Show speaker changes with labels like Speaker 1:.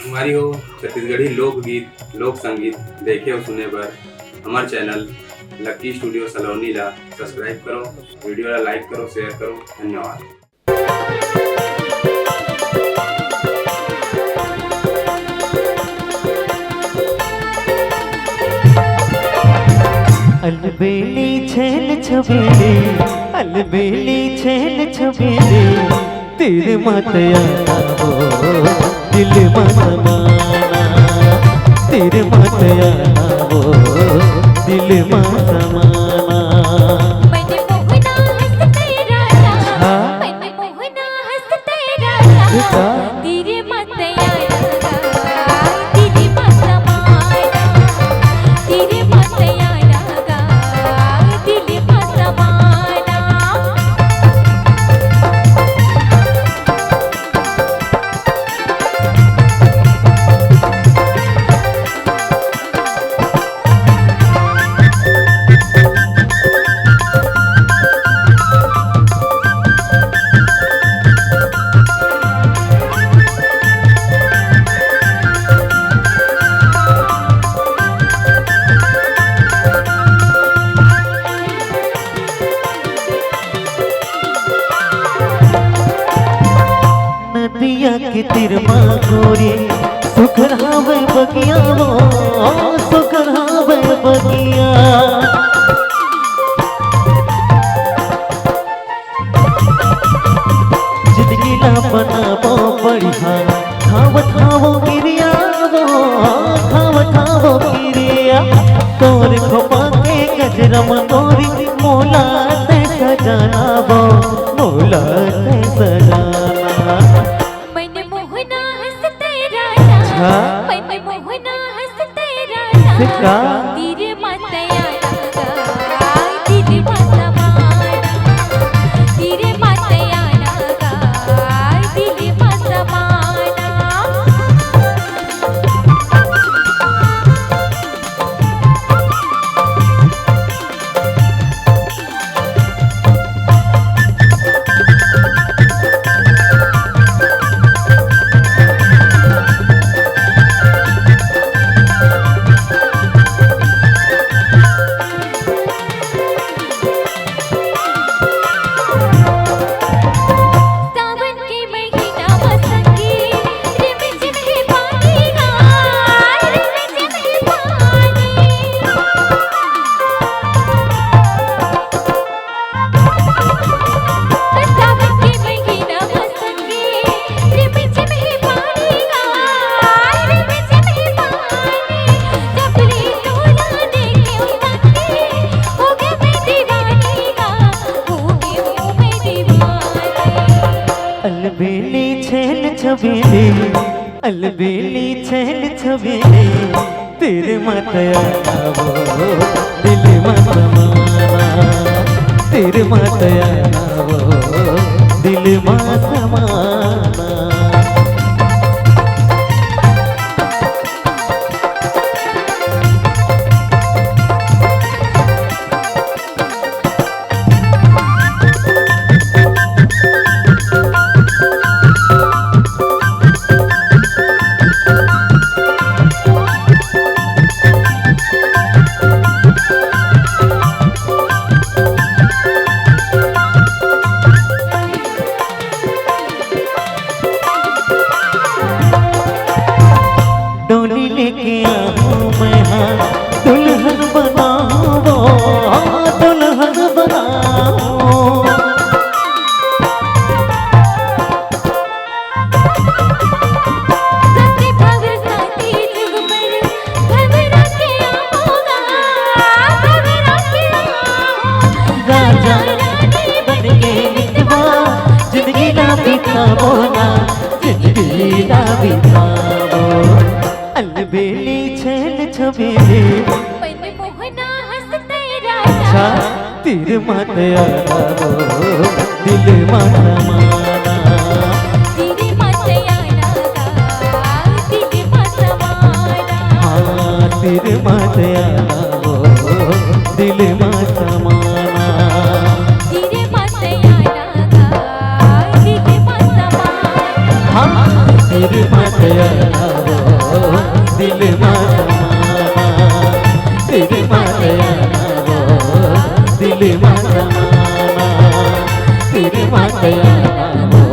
Speaker 1: हमारी हो छत्तीसगढ़ी लोकगीत लोक संगीत देखे और सुने पर हमारे चैनल लकी स्टूडियो सलोनी ला सब्सक्राइब करो, वीडियो ला लाइक करो, शेयर करो। धन्यवाद।
Speaker 2: अलबेली छेल छबेली, अलबेली छेल छबेली, तेरे मातया वो दिल माना, तेरे मातया वो दिल माना।
Speaker 3: मैंने मोहना हंस तेरा ला, मैंने मोहना हंस तेरा ला, तेरे मातया दिल माना, तेरे मातया दिल माना।
Speaker 2: नदिया के तिरमा गोरी सुखरावे बगिया वो सुखरावे बगिया। जिंदगी ला बनाबो बढ़िया, खाव खावो गिरिया वो खाव खावो गिरिया। तोर खोपा के गजरम तोरी मोला ते सजाना वो मोला ते सजाना।
Speaker 3: मैंने मोहना हंस तेरा ला, मैंने मोहना हंस तेरा ला, तेरे मातया दिल माना, तेरे मातया दिल माना।
Speaker 2: अलबेली छेल छबेली, अलबेली छेल छबेली, तेरे मातया वो दिल माना, तेरे मातया वो दिल माना। डोली लेके आऊं मैं हाँ, दुल्हन बनाऊं वो दुल्हन बनाऊं।
Speaker 3: सती भगवती जुग पर घबरा के आऊंगा, घबरा के आऊंगा।
Speaker 2: राजा रानी बन के मितवा जिंदगी ना बितावो ना, जिंदगी ना बितावो। अलबेली छेल छबेली,
Speaker 3: मैंने मोहना हंस तेरा ला,
Speaker 2: तेरे मातया वो दिल माना,
Speaker 3: तेरे मातया दिल माना।
Speaker 2: हाँ तेरे मातया वो दिल माना,
Speaker 3: तेरे मातया दिल माना।
Speaker 2: हाँ तेरे मातया આવો દિલમાં સમાના તીર માટે આવો દિલમાં સમાના તીર માટે આવો